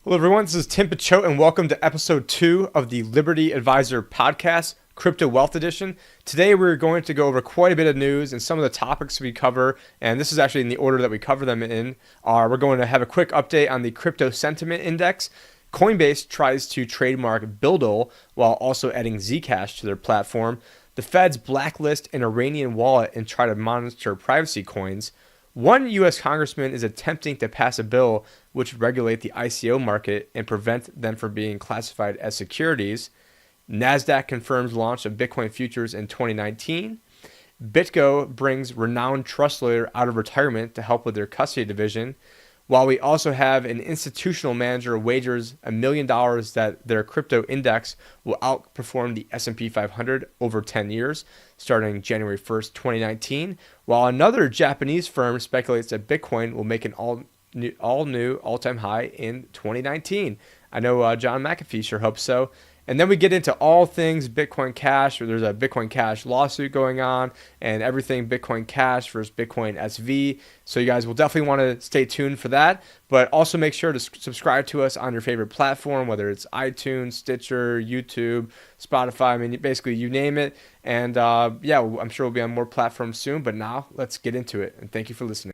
Hello, everyone. This is Tim Picciott, and welcome to episode 2 of the Liberty Advisor podcast, Crypto Wealth Edition. Today, we're going to go over quite a bit of news, and some of the topics we cover, and this is actually in the order that we cover them in, are we're going to have a quick update on the Crypto Sentiment Index. Coinbase tries to trademark BuidL while also adding Zcash to their platform. The Feds blacklist an Iranian wallet and try to monitor privacy coins. One US Congressman is attempting to pass a bill which would regulate the ICO market and prevent them from being classified as securities. Nasdaq confirms launch of Bitcoin futures in 2019. Bitgo brings renowned trust lawyer out of retirement to help with their custody division. While we also have an institutional manager wagers $1 million that their crypto index will outperform the S&P 500 over 10 years, starting January 1st, 2019, while another Japanese firm speculates that Bitcoin will make an all-new all-time high in 2019. I know John McAfee sure hopes so. And then we get into all things Bitcoin Cash, where there's a Bitcoin Cash lawsuit going on, and everything Bitcoin Cash versus Bitcoin SV. So you guys will definitely want to stay tuned for that. But also make sure to subscribe to us on your favorite platform, whether it's iTunes, Stitcher, YouTube, Spotify. I mean, basically you name it. And yeah, I'm sure we'll be on more platforms soon. But now let's get into it. And thank you for listening.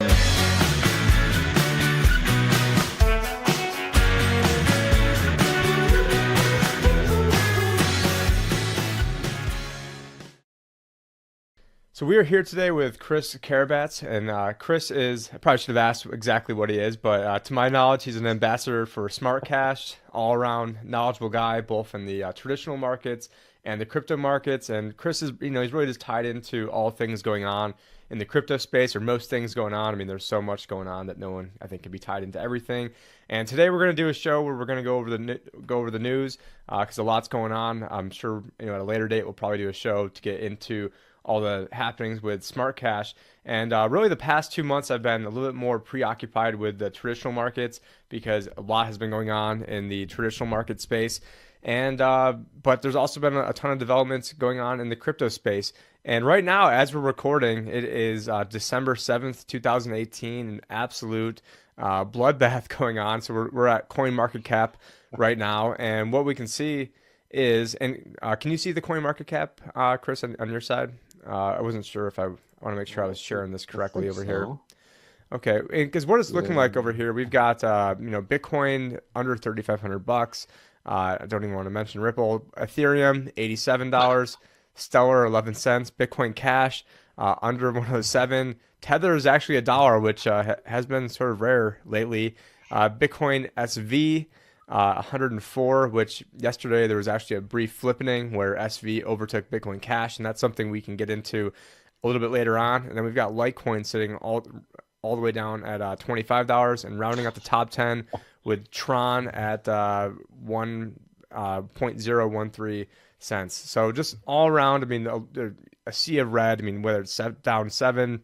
So we are here today with Chris Karabats, and Chris is, I probably should have asked exactly what he is, but to my knowledge, he's an ambassador for Smart Cash, all-around knowledgeable guy, both in the traditional markets and the crypto markets. And Chris is, he's really just tied into all things going on in the crypto space, or most things going on. I mean, there's so much going on that no one, I think, can be tied into everything. And today we're going to do a show where we're going to go over the news because a lot's going on. I'm sure, at a later date, we'll probably do a show to get into all the happenings with Smart Cash. And really the past 2 months I've been a little bit more preoccupied with the traditional markets because a lot has been going on in the traditional market space. And but there's also been a ton of developments going on in the crypto space. And right now, as we're recording, it is December 7th, 2018, an absolute bloodbath going on. So we're at CoinMarketCap right now. And what we can see is, and can you see the CoinMarketCap, Chris, on your side? I wasn't sure if I want to make sure I was sharing this correctly over here. Okay, because what it's looking like over here, we've got Bitcoin under $3,500. I don't even want to mention Ripple, Ethereum $87, Stellar 11 cents, Bitcoin Cash under 107. Tether is actually $1, which has been sort of rare lately. Bitcoin SV 104, which yesterday there was actually a brief flippening where SV overtook Bitcoin Cash, and that's something we can get into a little bit later on. And then we've got Litecoin sitting all the way down at $25 and rounding out the top 10 with Tron at 1.013 cents. So just all around, I mean, a sea of red. I mean, whether it's down 7,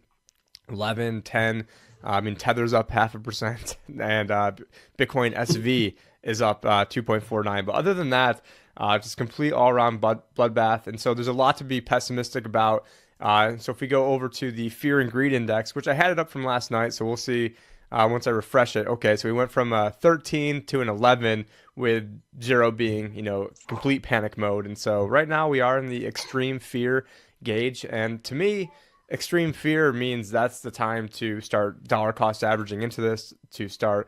11, 10. I mean, Tether's up 0.5%, and Bitcoin SV is up 2.49. But other than that, just complete all-around bloodbath. And so there's a lot to be pessimistic about. So if we go over to the Fear and Greed Index, which I had it up from last night, so we'll see once I refresh it. Okay, so we went from a 13 to an 11, with 0 being, complete panic mode. And so right now we are in the extreme fear gauge. And to me, extreme fear means that's the time to start dollar cost averaging into this, to start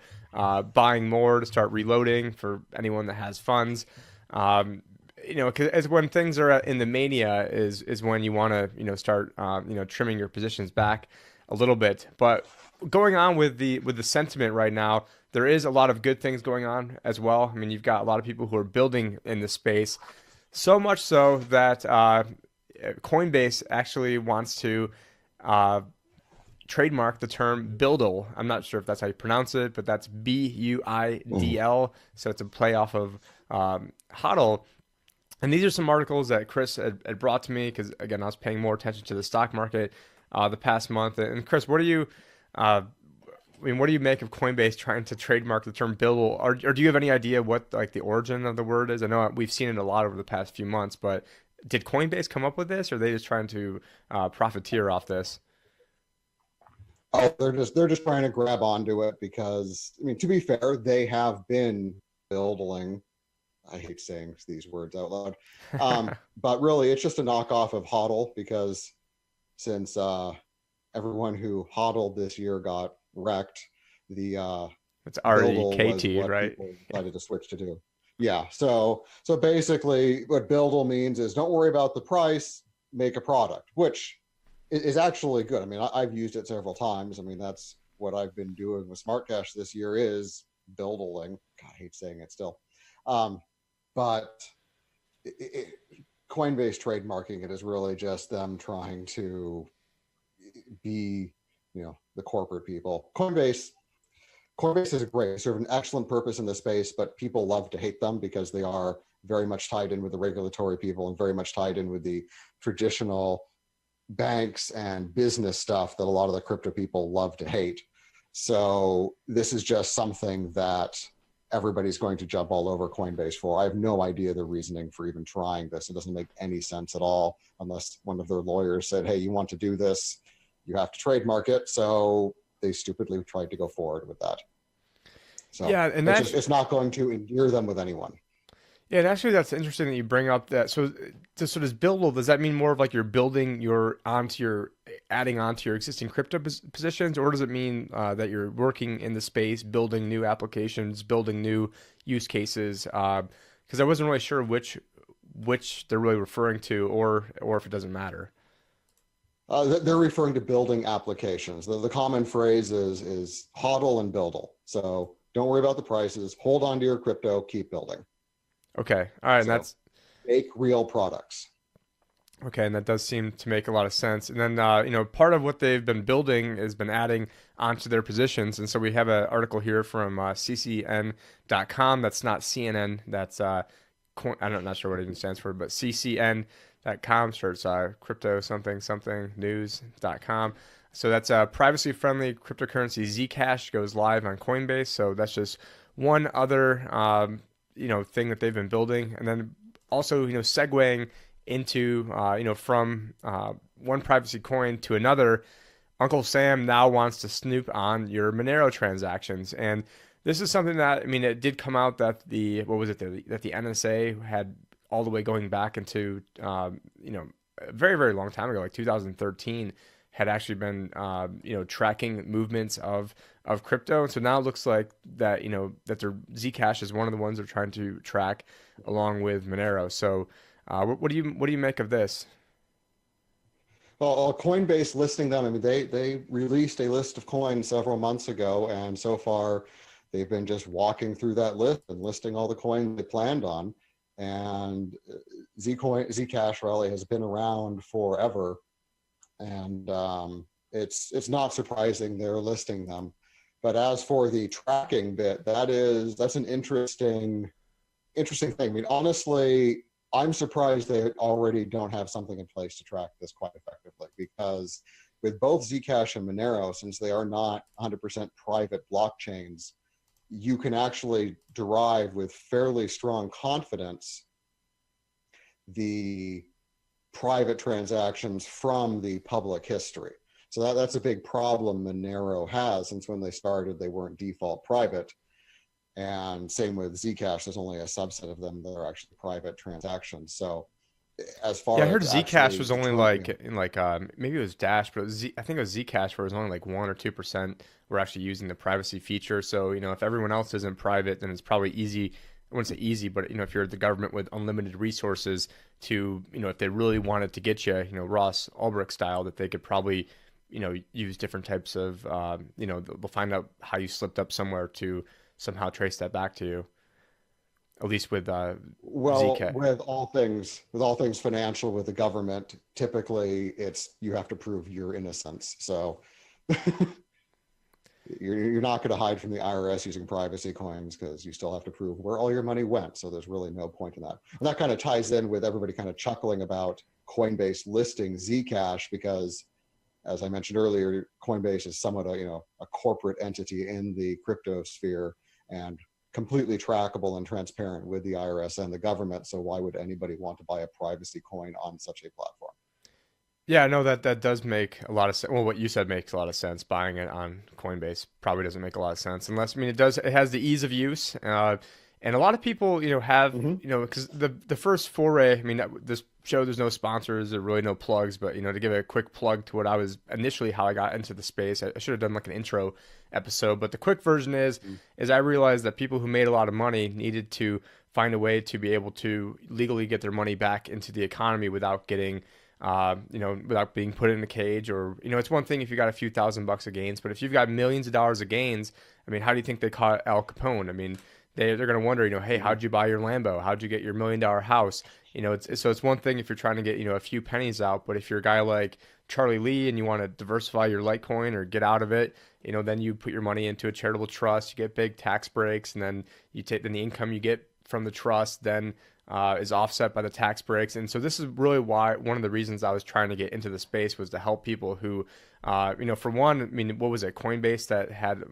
buying more, to start reloading for anyone that has funds. Because when things are in the mania is when you want to start trimming your positions back a little bit. But going on with the sentiment right now, there is a lot of good things going on as well. I mean, you've got a lot of people who are building in the space, so much so that Coinbase actually wants to trademark the term BuidL. I'm not sure if that's how you pronounce it, but that's BuidL. So it's a play off of HODL. And these are some articles that Chris had brought to me because, again, I was paying more attention to the stock market the past month. And Chris, what do you make of Coinbase trying to trademark the term BuidL? Or do you have any idea what the origin of the word is? I know we've seen it a lot over the past few months, but did Coinbase come up with this, or are they just trying to profiteer off this? Oh, they're just trying to grab onto it because, I mean, to be fair, they have been building. I hate saying these words out loud. But really, it's just a knockoff of HODL because since everyone who HODLed this year got wrecked, the It's BuidL was REKT, what right? people decided to switch to do. Yeah, so basically, what BuidL means is don't worry about the price, make a product, which is actually good. I mean, I've used it several times. I mean, that's what I've been doing with Smart Cash this year is BuidLing. God, I hate saying it still. Um, but Coinbase trademarking it is really just them trying to be, the corporate people. Coinbase is great. They serve an excellent purpose in the space, but people love to hate them because they are very much tied in with the regulatory people and very much tied in with the traditional banks and business stuff that a lot of the crypto people love to hate. So this is just something that everybody's going to jump all over Coinbase for. I have no idea the reasoning for even trying this. It doesn't make any sense at all unless one of their lawyers said, hey, you want to do this, you have to trademark it. So they stupidly tried to go forward with that. So Yeah, and that's it's not going to endear them with anyone. yeah, and actually that's interesting that you bring up that. So does build, does that mean more of like you're building your onto your adding onto your existing crypto positions, or does it mean that you're working in the space, building new applications, building new use cases? Because I wasn't really sure which they're really referring to, or if it doesn't matter. They're referring to building applications. The common phrase is hodl and buildle. So don't worry about the prices. Hold on to your crypto. Keep building. Okay, all right, and So that's make real products. okay, and that does seem to make a lot of sense. And then, part of what they've been building has been adding onto their positions. And so we have an article here from ccn.com. That's not CNN. That's I'm not sure what it even stands for, but ccn.com starts crypto something something news.com. So that's a privacy-friendly cryptocurrency. Zcash goes live on Coinbase. So that's just one other thing that they've been building, and then also segueing into from one privacy coin to another. Uncle Sam now wants to snoop on your Monero transactions, and this is something that, I mean, it did come out that the what was it that the NSA had all the way going back into a very very long time ago, like 2013, had actually been tracking movements of crypto. And so now it looks like that that their Zcash is one of the ones they're trying to track along with Monero. So what do you make of this? Well, Coinbase listing them. I mean, they released a list of coins several months ago, and so far they've been just walking through that list and listing all the coins they planned on. And Zcash rally has been around forever, and it's not surprising they're listing them. But as for the tracking bit, that's an interesting thing. I mean, honestly, I'm surprised they already don't have something in place to track this quite effectively, because with both Zcash and Monero, since they are not 100% private blockchains, you can actually derive with fairly strong confidence the private transactions from the public history. So that's a big problem Monero has, since when they started, they weren't default private. And same with Zcash, there's only a subset of them that are actually private transactions. So as Yeah, I far heard as Zcash actually was only determining, like in like maybe it was Dash, but I think it was Zcash where it was only like 1 or 2% were actually using the privacy feature. So if everyone else isn't private, then it's probably easy. I wouldn't say easy, but if you're the government with unlimited resources to if they really wanted to get you, Ross Ulbricht style, that they could probably use different types of they'll find out how you slipped up somewhere to somehow trace that back to you. At least with well, Zcash. with all things financial with the government, typically it's you have to prove your innocence. So you're not going to hide from the IRS using privacy coins, because you still have to prove where all your money went. So there's really no point in that. And that kind of ties in with everybody kind of chuckling about Coinbase listing Zcash, because as I mentioned earlier, Coinbase is somewhat a corporate entity in the crypto sphere and completely trackable and transparent with the IRS and the government. So why would anybody want to buy a privacy coin on such a platform? Yeah, no, that does make a lot of sense. Well, what you said makes a lot of sense. Buying it on Coinbase probably doesn't make a lot of sense unless, I mean, it does. It has the ease of use. And a lot of people, have, Hmm. because the first foray, I mean, this show, there's no sponsors or really no plugs, but, to give a quick plug to what I was initially, how I got into the space, I should have done like an intro episode, but the quick version is I realized that people who made a lot of money needed to find a way to be able to legally get their money back into the economy without getting, without being put in a cage or, it's one thing if you got a few $1,000s of gains, but if you've got millions of dollars of gains, I mean, how do you think they caught Al Capone? I mean, they're going to wonder, hey, Hmm. how'd you buy your Lambo? How'd you get your $1 million house? So it's one thing if you're trying to get, a few pennies out, but if you're a guy like Charlie Lee and you want to diversify your Litecoin or get out of it, then you put your money into a charitable trust, you get big tax breaks, and then then the income you get from the trust then is offset by the tax breaks. And so this is really why one of the reasons I was trying to get into the space was to help people who, for one, I mean, what was it, Coinbase that had,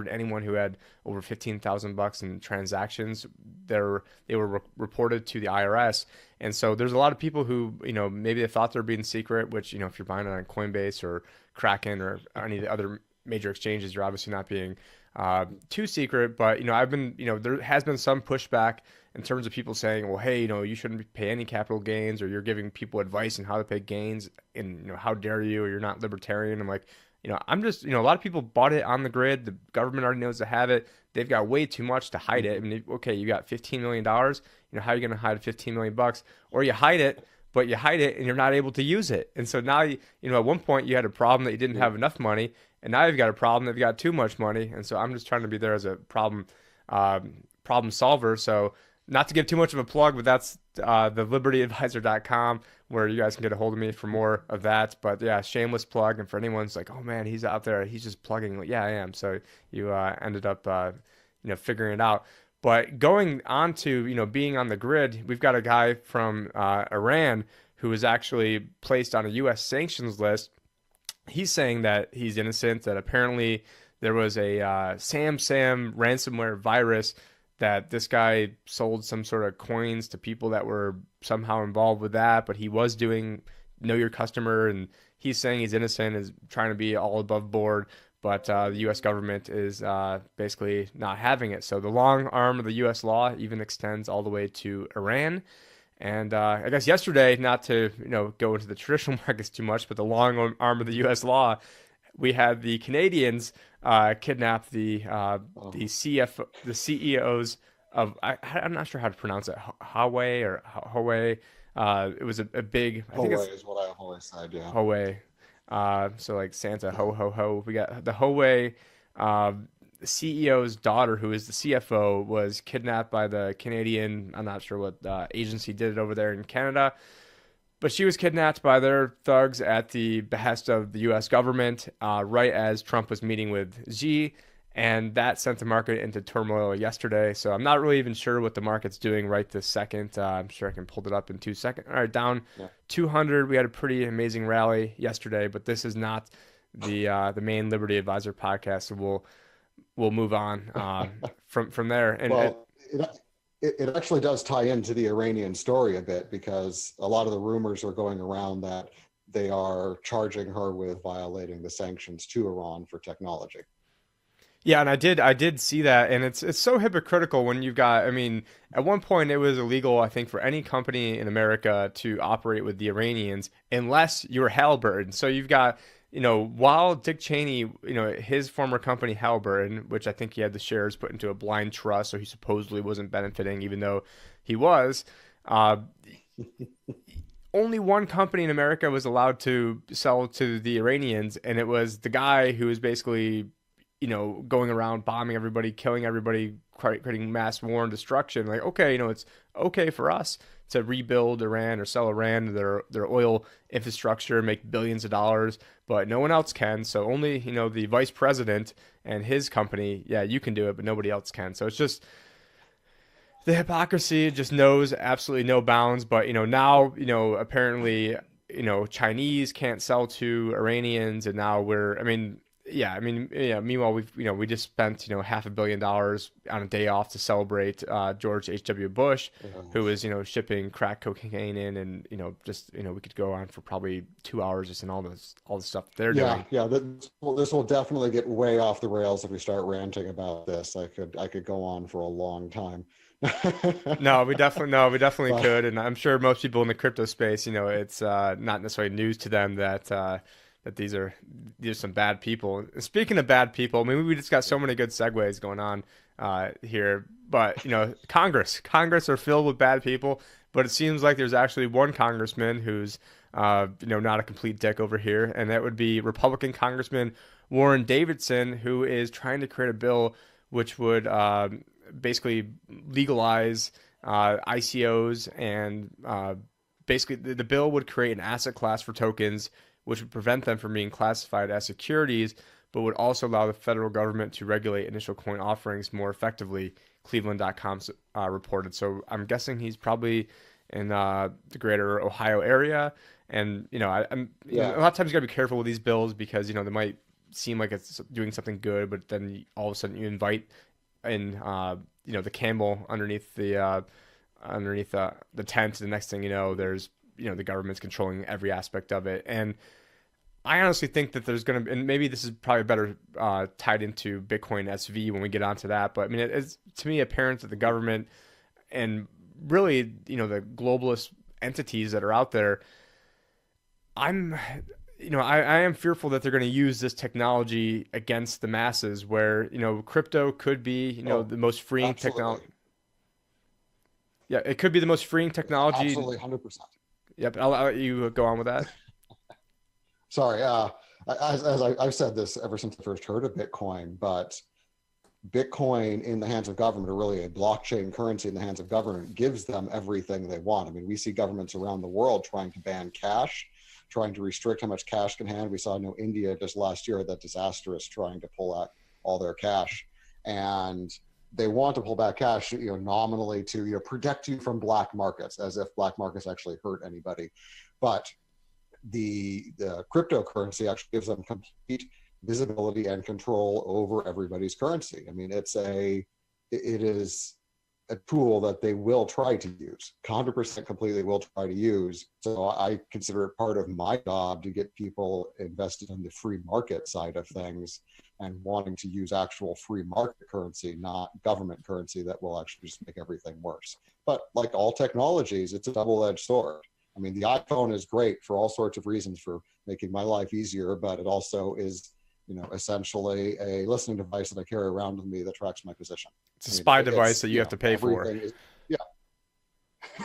anyone who had over $15,000 in transactions, they were reported to the IRS. And so there's a lot of people who, maybe they thought they were being secret, which, if you're buying it on Coinbase or Kraken or any of the other major exchanges, you're obviously not being too secret. But, I've been, there has been some pushback in terms of people saying, well, hey, you shouldn't pay any capital gains, or you're giving people advice on how to pay gains, and how dare you, or you're not libertarian. I'm like, I'm just, a lot of people bought it on the grid. The government already knows to have it. They've got way too much to hide it. I Hmm. mean, okay, you got $15 million. How are you going to hide 15 million bucks? Or you hide it, but you hide it and you're not able to use it. And so now, at one point you had a problem that you didn't Yeah. have enough money, and now you've got a problem that you've got too much money. And so I'm just trying to be there as a problem solver. So not to give too much of a plug, but that's the libertyadvisor.com where you guys can get a hold of me for more of that. But yeah, shameless plug. And for anyone's like, oh man, he's out there, he's just plugging. Yeah, I am. So you ended up, figuring it out. But going on to, being on the grid, we've got a guy from Iran who was actually placed on a U.S. sanctions list. He's saying that he's innocent, that apparently there was a Sam ransomware virus that this guy sold some sort of coins to people that were somehow involved with that, but he was doing know your customer, and he's saying he's innocent, is trying to be all above board, but the U.S. government is basically not having it. So the long arm of the U.S. law even extends all the way to Iran. And I guess yesterday, not to go into the traditional markets too much, but the long arm of the U.S. law, we had the Canadians kidnap the Oh, the CEOs of I'm not sure how to pronounce it, Huawei or Huawei. It was a big, I think Huawei it's is what I've always said. Yeah. Huawei. So like Santa Yeah. ho ho ho. We got the Huawei uh, CEO's daughter, who is the CFO, was kidnapped by the Canadian. I'm not sure what agency did it over there in Canada, but she was kidnapped by their thugs at the behest of the U.S. government, right as Trump was meeting with Xi, and that sent the market into turmoil yesterday. So I'm not really even sure what the market's doing right this second. I'm sure I can pull it up in 2 seconds. All right, down Yeah. 200. We had a pretty amazing rally yesterday, but this is not the main Liberty Advisor podcast. So we'll move on from there. And Well, it actually does tie into the Iranian story a bit because a lot of the rumors are going around that they are charging her with violating the sanctions to Iran for technology. yeah, and I did see that, and it's so hypocritical when you've got. I mean, at one point it was illegal, I think, for any company in America to operate with the Iranians unless you were Halliburton. So you've got, while Dick Cheney, his former company Halliburton, which I think he had the shares put into a blind trust, so he supposedly wasn't benefiting, even though he was. Uh, Only one company in America was allowed to sell to the Iranians, and it was the guy who was basically, going around bombing everybody, killing everybody, creating mass war and destruction. Like, okay, it's okay for us to rebuild Iran or sell Iran their oil infrastructure, make billions of dollars, but no one else can. So only, the vice president and his company, yeah, you can do it, but nobody else can. So it's just the hypocrisy just knows absolutely no bounds. But now apparently Chinese can't sell to Iranians, and now we're. I mean, yeah, I mean, yeah. Meanwhile, we just spent $500 million on a day off to celebrate George H.W. Bush, Uh, who was shipping crack cocaine in, and just we could go on for probably 2 hours just in all the stuff they're yeah, doing. yeah. This will definitely get way off the rails if we start ranting about this. I could go on for a long time. No, we definitely But could, and I'm sure most people in the crypto space, it's not necessarily news to them that these are some bad people. Speaking of bad people, I mean, we just got so many good segues going on here, but Congress are filled with bad people, but it seems like there's actually one congressman who's not a complete dick over here, and that would be Republican Congressman Warren Davidson, who is trying to create a bill which would basically legalize ICOs and basically the bill would create an asset class for tokens which would prevent them from being classified as securities, but would also allow the federal government to regulate initial coin offerings more effectively. Cleveland.com reported. So I'm guessing he's probably in the greater Ohio area. And a yeah, lot of times you got to be careful with these bills because they might seem like it's doing something good, but then all of a sudden you invite in the camel underneath the tent. The next thing you know, there's the government's controlling every aspect of it. And I honestly think that there's going to, and maybe this is probably better tied into Bitcoin SV when we get onto that. But I mean, it's to me apparent that the government and really, the globalist entities that are out there, I'm, I am fearful that they're going to use this technology against the masses where, crypto could be, oh, the most freeing absolutely, technology. Yeah, it could be the most freeing technology. absolutely, 100%. Yep, I'll let you go on with that. Sorry, I've said this ever since I first heard of Bitcoin, but Bitcoin in the hands of government, or really a blockchain currency in the hands of government, gives them everything they want. I mean, we see governments around the world trying to ban cash, trying to restrict how much cash can hand. We saw India just last year, that disastrous trying to pull out all their cash, and they want to pull back cash, nominally to protect you from black markets, as if black markets actually hurt anybody. But the cryptocurrency actually gives them complete visibility and control over everybody's currency. I mean, it is a tool that they will try to use, 100% completely will try to use. So I consider it part of my job to get people invested in the free market side of things and wanting to use actual free market currency, not government currency that will actually just make everything worse. But like all technologies, it's a double-edged sword. I mean, the iPhone is great for all sorts of reasons for making my life easier, but it also is, essentially a listening device that I carry around with me that tracks my position. It's a I mean, spy device it's, that you have to pay for. everything is,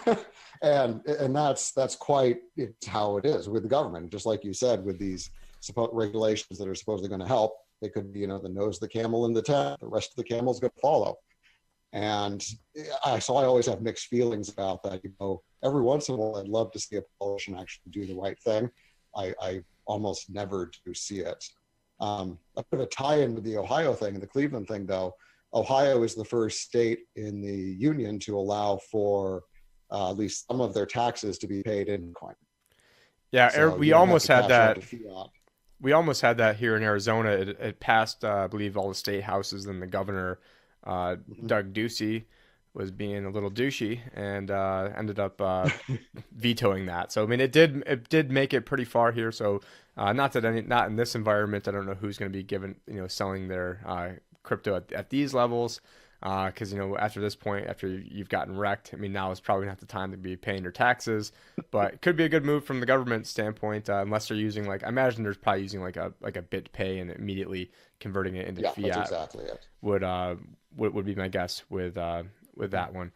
yeah. and that's quite, it's how it is with the government. Just like you said, with these regulations that are supposedly going to help, they could be, the nose of the camel in the tent, the rest of the camel's going to follow. And so I always have mixed feelings about that. Every once in a while, I'd love to see a politician actually do the right thing. I almost never do see it. A bit of a tie-in with the Ohio thing and the Cleveland thing, though. Ohio is the first state in the union to allow for at least some of their taxes to be paid in coin. Yeah, So we you don't have almost to had cash out that. to fiat. We almost had that here in Arizona. It passed, I believe, all the state houses. Then the governor, Mhm. Doug Ducey, was being a little douchey and ended up vetoing that. So I mean, it did make it pretty far here. So not in this environment. I don't know who's going to be given selling their crypto at these levels. Because after this point, after you've gotten wrecked, I mean, now is probably not the time to be paying your taxes. But it could be a good move from the government standpoint, unless they're using I imagine there's probably using like a BitPay and immediately converting it into Yeah, that's fiat exactly it. would would be my guess with that one.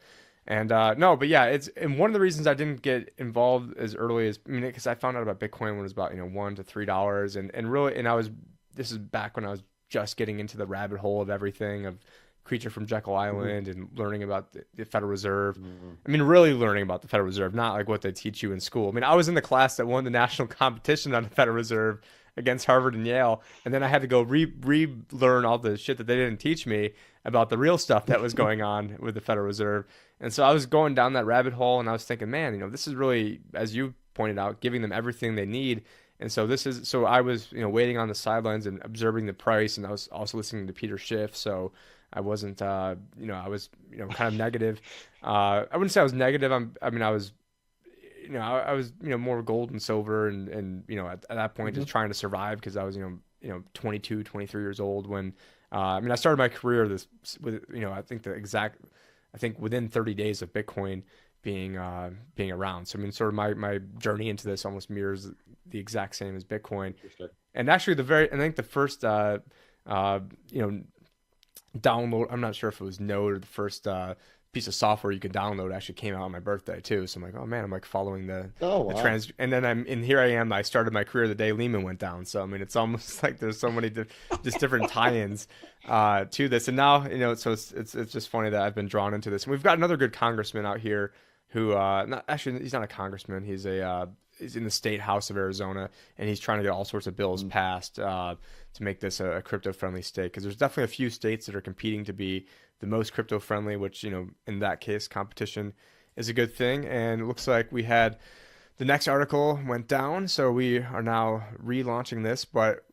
And no, but yeah, it's and one of the reasons I didn't get involved as early as because I found out about Bitcoin when it was about $1 to $3 and really and I was this is back when I was just getting into the rabbit hole of everything of Creature from Jekyll Mhm. Island and learning about the Federal Reserve. Mhm. I mean, really learning about the Federal Reserve, not like what they teach you in school. I mean, I was in the class that won the national competition on the Federal Reserve against Harvard and Yale, and then I had to go relearn all the shit that they didn't teach me about the real stuff that was going on with the Federal Reserve. And so I was going down that rabbit hole, and I was thinking, man, this is really, as you pointed out, giving them everything they need. And so I was waiting on the sidelines and observing the price, and I was also listening to Peter Schiff. So I wasn't, I was, kind of negative. I wouldn't say I was negative. I was, I was, more gold and silver and at that point Mhm. just trying to survive because I was, 22, 23 years old when, I started my career with, I think the exact I think within 30 days of Bitcoin being around. So I mean, sort of my journey into this almost mirrors the exact same as Bitcoin. And actually, I think the first uh, you know download. I'm not sure if it was Node or the first piece of software you could download actually came out on my birthday too. So I'm like, oh man, I'm like following Oh, the wow. trans. And then here I am. I started my career the day Lehman went down. So I mean, it's almost like there's so many just different tie-ins to this. And now so it's just funny that I've been drawn into this. And we've got another good congressman out here who not actually he's not a congressman. He's in the state house of Arizona, and he's trying to get all sorts of bills passed to make this a crypto-friendly state. Because there's definitely a few states that are competing to be the most crypto-friendly, which in that case, competition is a good thing. And it looks like we had the next article went down, so we are now relaunching this. But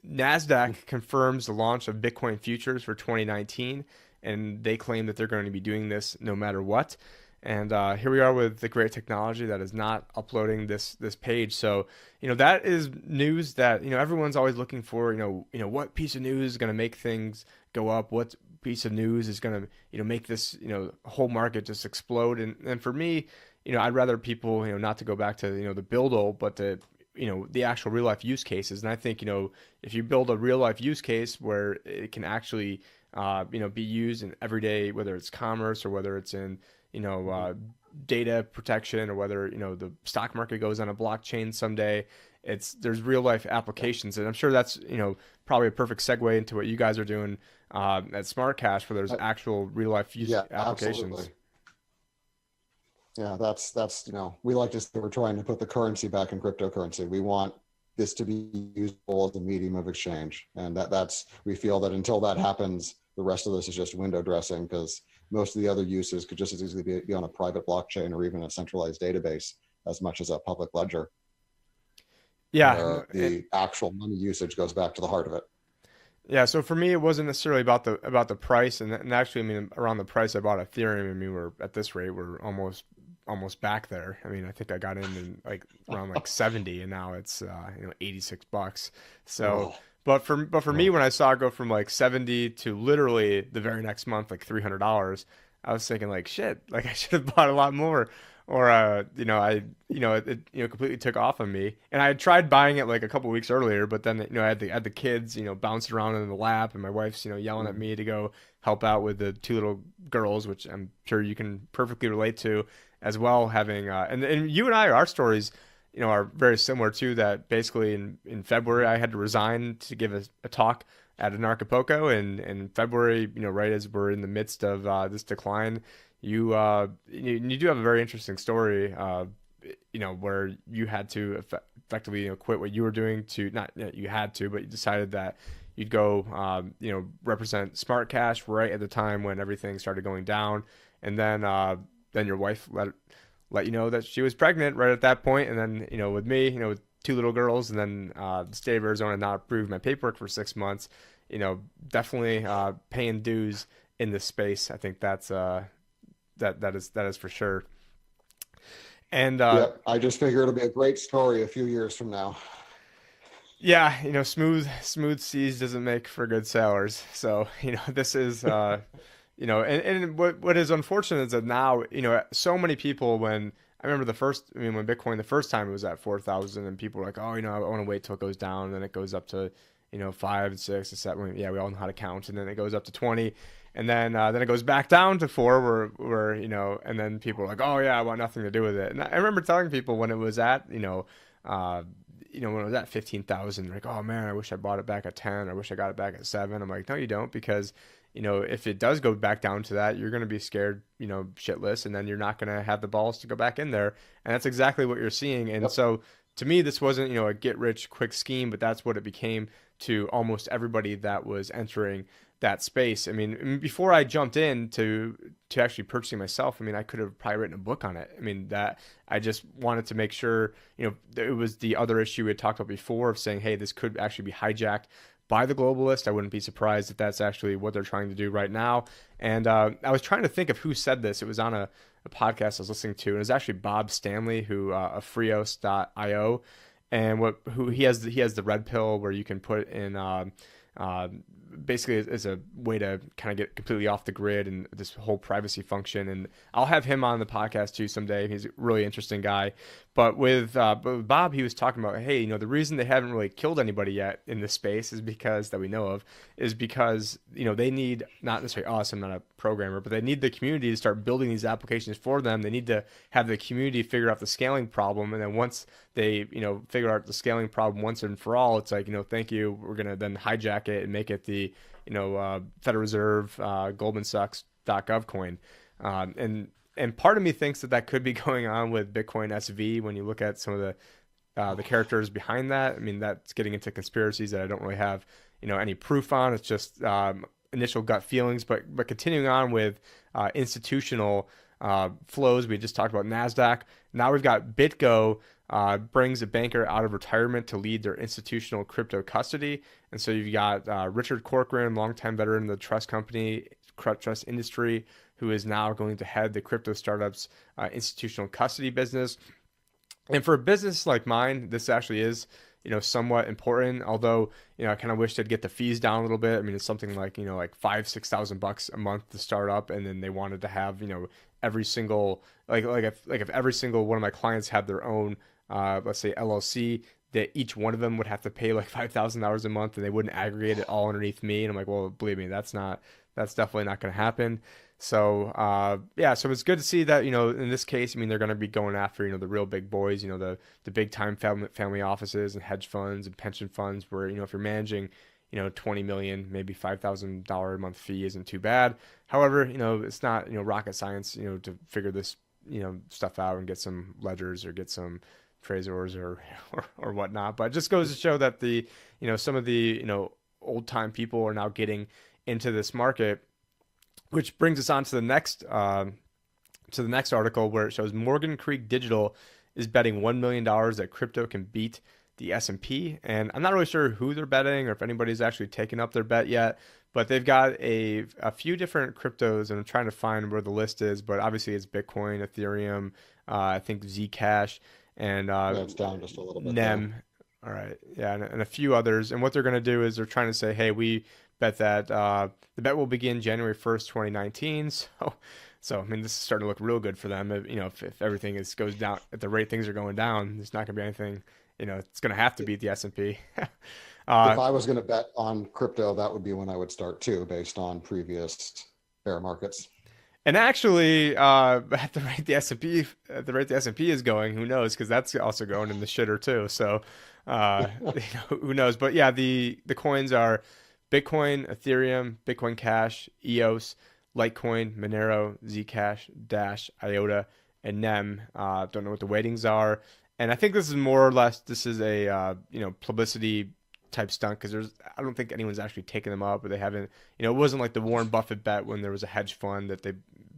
Nasdaq confirms the launch of Bitcoin futures for 2019, and they claim that they're going to be doing this no matter what. And here we are with the great technology that is not uploading this page. So that is news that everyone's always looking for. What piece of news is going to make things go up? What piece of news is going to make this whole market just explode? And for me, I'd rather people not to go back to the BuidL, but the actual real life use cases. And I think if you build a real life use case where it can actually be used in everyday, whether it's commerce or whether it's in data protection, or whether the stock market goes on a blockchain someday, there's real life applications. And I'm sure that's probably a perfect segue into what you guys are doing at Smart Cash, where there's actual real life use Yeah, applications. absolutely. Yeah, that's we like to say we're trying to put the currency back in cryptocurrency. We want this to be useful as a medium of exchange, and that's we feel that until that happens, the rest of this is just window dressing, because most of the other uses could just as easily be on a private blockchain or even a centralized database as much as a public ledger, Yeah, where the actual money usage goes back to the heart of it. yeah. So for me, it wasn't necessarily about the price, and actually, I mean, around the price I bought Ethereum. I mean, we're at this rate, we're almost back there. I mean, I think I got in like around like 70, and now it's $86. So, Oh, but for me, oh. when I saw it go from like 70 to literally the very next month like $300, I was thinking like shit, like I should have bought a lot more. Or it completely took off on me. And I had tried buying it like a couple weeks earlier, but then I had the kids bouncing around in the lap, and my wife's yelling at me to go help out with the two little girls, which I'm sure you can perfectly relate to as well. Having and you and our stories are very similar too. That basically in February I had to resign to give a talk at an Acapulco, and in February, right as we're in the midst of this decline, you do have a very interesting story, where you had to effectively quit what you were doing to not you had to, but you decided that you'd go represent Smart Cash right at the time when everything started going down, and then your wife let you know that she was pregnant right at that point, and then with me, with two little girls, and then the state of Arizona not approved my paperwork for 6 months. Definitely paying dues in this space. I think that is for sure. And Yep, I just figure it'll be a great story a few years from now. yeah, smooth seas doesn't make for good sailors. So this is and what is unfortunate is that now so many people, when I remember when Bitcoin the first time it was at 4,000, and people were like, oh, I want to wait till it goes down, and then it goes up to 5 and 6 and 7. Yeah, we all know how to count, and then it goes up to 20. And then it goes back down to 4, where and then people are like, oh yeah, I want nothing to do with it. And I remember telling people when it was at when it was at 15,000, like, oh man, I wish I bought it back at 10. I wish I got it back at 7. I'm like, no, you don't, because if it does go back down to that, you're going to be scared, shitless, and then you're not going to have the balls to go back in there. And that's exactly what you're seeing. And Yep. so to me, this wasn't a get rich quick scheme, but that's what it became to almost everybody that was entering that space. I mean, before I jumped in to actually purchasing myself, I mean, I could have probably written a book on it. I mean, that I just wanted to make sure, it was the other issue we had talked about before of saying, hey, this could actually be hijacked by the globalist. I wouldn't be surprised if that's actually what they're trying to do right now. And I was trying to think of who said this. It was on a podcast I was listening to, and it was actually Bob Stanley, who of Freos.io, and who he has the red pill where you can put in basically is a way to kind of get completely off the grid and this whole privacy function. And I'll have him on the podcast too someday. He's a really interesting guy. But with Bob, he was talking about, hey, the reason they haven't really killed anybody yet in this space is because that we know of is because they need, not necessarily us. I'm not a programmer, but they need the community to start building these applications for them. They need to have the community figure out the scaling problem, and then once they figure out the scaling problem once and for all, it's like, thank you, we're gonna then hijack it and make it the Federal Reserve Goldman Sachs.gov coin. And part of me thinks that could be going on with Bitcoin SV when you look at some of the characters behind that. I mean, that's getting into conspiracies that I don't really have any proof on. It's just initial gut feelings. But continuing on with institutional flows, we just talked about Nasdaq. Now we've got Bitgo brings a banker out of retirement to lead their institutional crypto custody. And so you've got Richard Corcoran, longtime veteran of the trust industry, who is now going to head the crypto startup's institutional custody business. And for a business like mine, this actually is, somewhat important. Although, I kind of wish they'd get the fees down a little bit. I mean, it's something like, like $5,000-6,000 a month to start up, and then they wanted to have, every single if every single one of my clients had their own, let's say LLC, that each one of them would have to pay like $5,000 a month, and they wouldn't aggregate it all underneath me. And I'm like, well, believe me, that's definitely not going to happen. So so it's good to see that, in this case, I mean, they're going to be going after, the real big boys, the big time family offices and hedge funds and pension funds where, if you're managing, 20 million, maybe $5,000 a month fee isn't too bad. However, it's not, rocket science, to figure this, stuff out and get some ledgers or get some Trezors or whatnot. But it just goes to show that some of the, old time people are now getting into this market. Which brings us on to the next article, where it shows Morgan Creek Digital is betting $1 million that crypto can beat the S&P. And I'm not really sure who they're betting or if anybody's actually taken up their bet yet, but they've got a few different cryptos, and I'm trying to find where the list is, but obviously it's Bitcoin, Ethereum, I think Zcash, and it's down just a little bit. NEM. All right. Yeah, and a few others. And what they're going to do is they're trying to say, hey, we bet that the bet will begin January 1st, 2019. So I mean, this is starting to look real good for them. If everything goes down at the rate things are going down, there's not going to be anything, it's going to have to beat the S&P. If I was going to bet on crypto, that would be when I would start too, based on previous bear markets. And actually, at the rate the S&P is going, who knows? Because that's also going in the shitter too. So, who knows? But yeah, the coins are Bitcoin, Ethereum, Bitcoin Cash, EOS, Litecoin, Monero, Zcash, Dash, IOTA, and NEM. Don't know what the weightings are, and I think this is more or less a publicity type stunt, because I don't think anyone's actually taken them up, or they haven't. It wasn't like the Warren Buffett bet when there was a hedge fund that they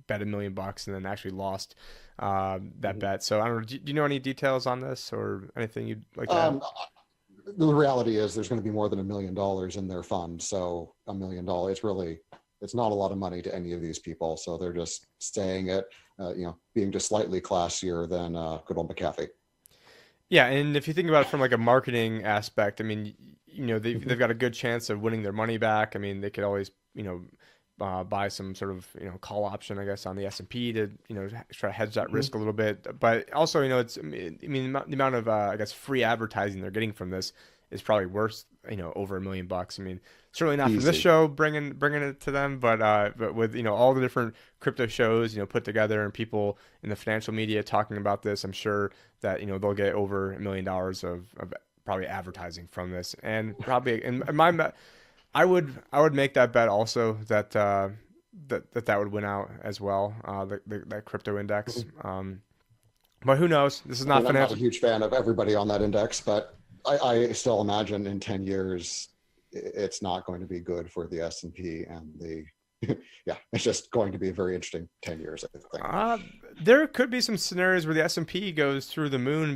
bet $1 million and then actually lost that bet. So I don't know. Do you know any details on this or anything you'd like to add? The reality is there's going to be more than $1 million in their fund. So $1 million, it's not a lot of money to any of these people. So they're just staying at, being just slightly classier than good old McAfee. Yeah, and if you think about it from like a marketing aspect, I mean, they've got a good chance of winning their money back. I mean, they could always, buy some sort of, call option, I guess, on the S&P to, try to hedge that risk a little bit. But also, it's, the amount of, I guess, free advertising they're getting from this is probably worth, over $1 million. I mean, certainly not from this show bringing it to them, but with, all the different crypto shows, put together and people in the financial media talking about this, I'm sure that, they'll get over $1 million of probably advertising from this. And probably, I would make that bet also that that would win out as well, that crypto index. But who knows? This is not financial. I'm not a huge fan of everybody on that index, but I still imagine in 10 years it's not going to be good for the S&P and the yeah, it's just going to be a very interesting 10 years, I think. There could be some scenarios where the S&P goes through the moon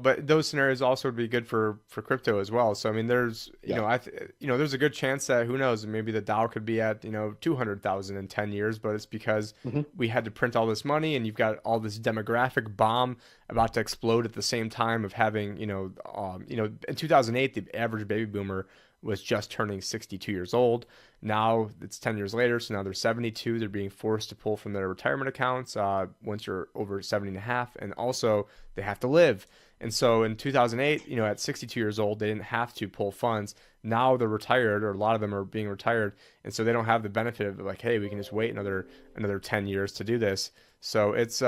but those scenarios also would be good for crypto as well. So I mean, there's there's a good chance that, who knows, maybe the Dow could be at 200,000 in 10 years, but it's because we had to print all this money, and you've got all this demographic bomb about to explode at the same time of having in 2008 the average baby boomer was just turning 62 years old. Now it's 10 years later, so now they're 72. They're being forced to pull from their retirement accounts once you're over 70 and a half, and also they have to live. And so in 2008, at 62 years old, they didn't have to pull funds. Now they're retired, or a lot of them are being retired, and so they don't have the benefit of like, hey, we can just wait another 10 years to do this. So it's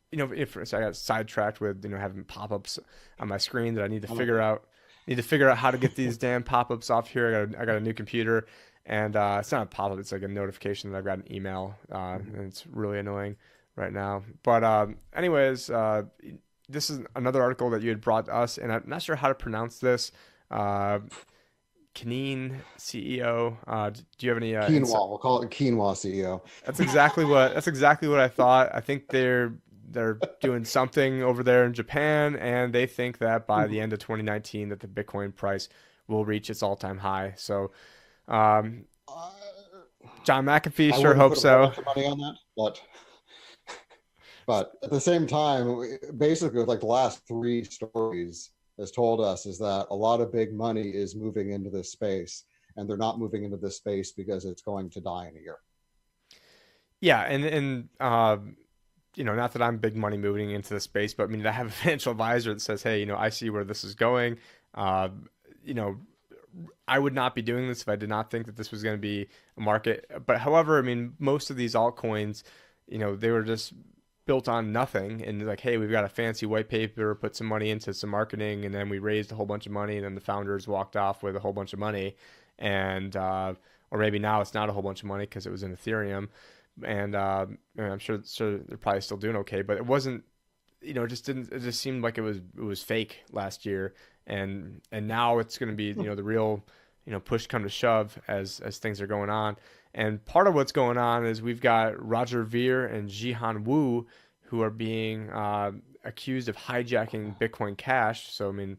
if so I got sidetracked with having pop-ups on my screen that I need to figure out. How to get these damn pop-ups off here. I got a new computer, and it's not a pop-up. It's like a notification that I've got an email, and it's really annoying right now. But anyways, this is another article that you had brought to us, and I'm not sure how to pronounce this. Kaneen CEO. Do you have any Quinoa, we'll call it Quinoa CEO. That's exactly what I thought. I think they're doing something over there in Japan, and they think that by the end of 2019 that the Bitcoin price will reach its all-time high. So, um, Uh, John McAfee I sure wouldn't hopes put a whole so. bunch of money on that, but at the same time, basically, like the last three stories has told us is that a lot of big money is moving into this space, and they're not moving into this space because it's going to die in a year. Yeah, and not that I'm big money moving into the space, but I mean, I have a financial advisor that says, hey, I see where this is going. Uh, you know, I would not be doing this if I did not think that this was going to be a market. But however, I mean, most of these altcoins, they were just built on nothing. And like, hey, we've got a fancy white paper, put some money into some marketing, and then we raised a whole bunch of money, and then the founders walked off with a whole bunch of money. And, or maybe now it's not a whole bunch of money because it was in Ethereum. And I'm sure they're probably still doing okay, but it wasn't, it just didn't, it just seemed like it was fake last year. And now it's going to be, the real, push come to shove as things are going on. And part of what's going on is we've got Roger Ver and Jihan Wu who are being accused of hijacking Bitcoin Cash. So, I mean,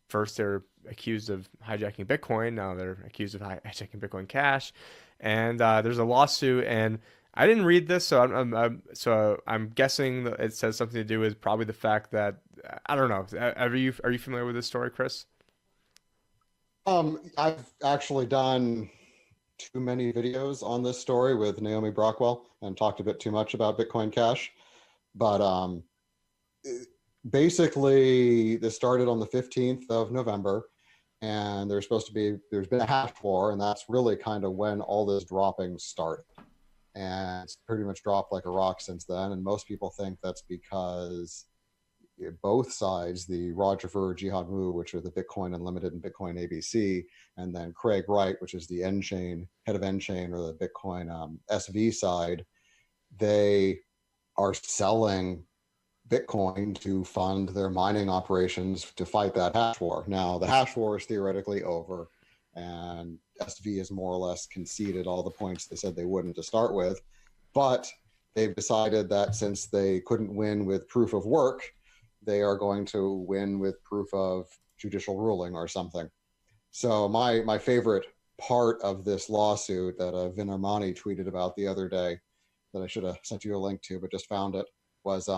first they're accused of hijacking Bitcoin. Now they're accused of hijacking Bitcoin Cash. And there's a lawsuit. And I didn't read this, so I'm guessing that it says something to do with probably the fact that I don't know. Are you familiar with this story, Chris? I've actually done too many videos on this story with Naomi Brockwell and talked a bit too much about Bitcoin Cash. But basically, this started on the 15th of November, and there's been a hash war, and that's really kind of when all this dropping started. And it's pretty much dropped like a rock since then. And most people think that's because both sides, the Roger Ver, Jihan Wu, which are the Bitcoin Unlimited and Bitcoin ABC, and then Craig Wright, which is the head of Nchain, or the Bitcoin SV side, they are selling Bitcoin to fund their mining operations to fight that hash war. Now, the hash war is theoretically over, and SV has more or less conceded all the points they said they wouldn't to start with. But they've decided that since they couldn't win with proof of work, they are going to win with proof of judicial ruling or something. So my favorite part of this lawsuit that Vin Armani tweeted about the other day, that I should have sent you a link to, but just found it, was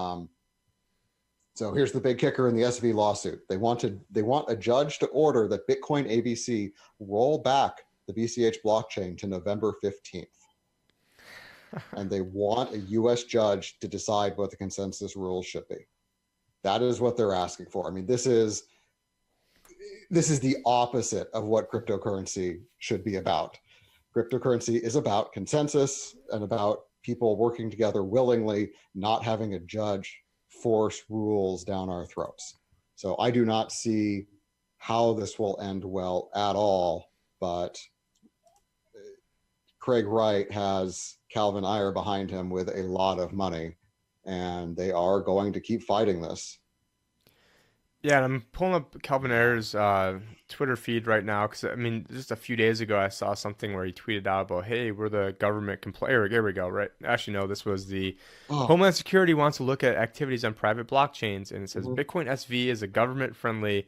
so here's the big kicker in the SV lawsuit. They want a judge to order that Bitcoin ABC roll back the BCH blockchain to November 15th. And they want a US judge to decide what the consensus rules should be. That is what they're asking for. I mean, this is the opposite of what cryptocurrency should be about. Cryptocurrency is about consensus and about people working together willingly, not having a judge force rules down our throats. So I do not see how this will end well at all, but Craig Wright has Calvin Ayre behind him with a lot of money, and they are going to keep fighting this. Yeah, and I'm pulling up Calvin Ayre's Twitter feed right now because I mean, just a few days ago I saw something where he tweeted out about, "Hey, we're the government complaint." Here we go. Right? Actually, no, this was the Oh, Homeland Security wants to look at activities on private blockchains, and it says mhm. Bitcoin SV is government friendly,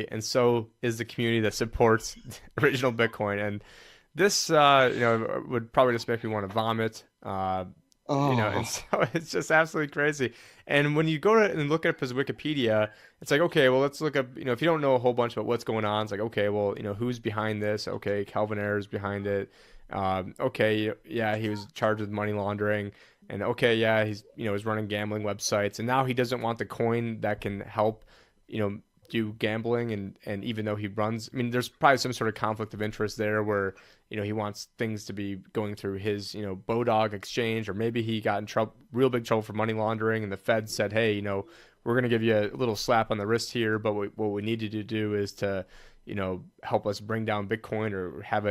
and so is the community that supports original Bitcoin. And this, would probably just make me want to vomit. And Oh, so it's just absolutely crazy. And when you go to and look up his Wikipedia, it's like, okay, well, let's look up, if you don't know a whole bunch about what's going on, it's like, okay, well, who's behind this? Okay, Calvin Ayers behind it. Okay, yeah, he was charged with money laundering. And okay, yeah, he's, was running gambling websites. And now he doesn't want the coin that can help, you know, do gambling. And even though he runs, I mean, there's probably some sort of conflict of interest there where he wants things to be going through his, Bodog exchange, or maybe he got in trouble, real big trouble for money laundering, and the Fed said, hey, we're going to give you a little slap on the wrist here, but what we need you to do is to, help us bring down Bitcoin, or have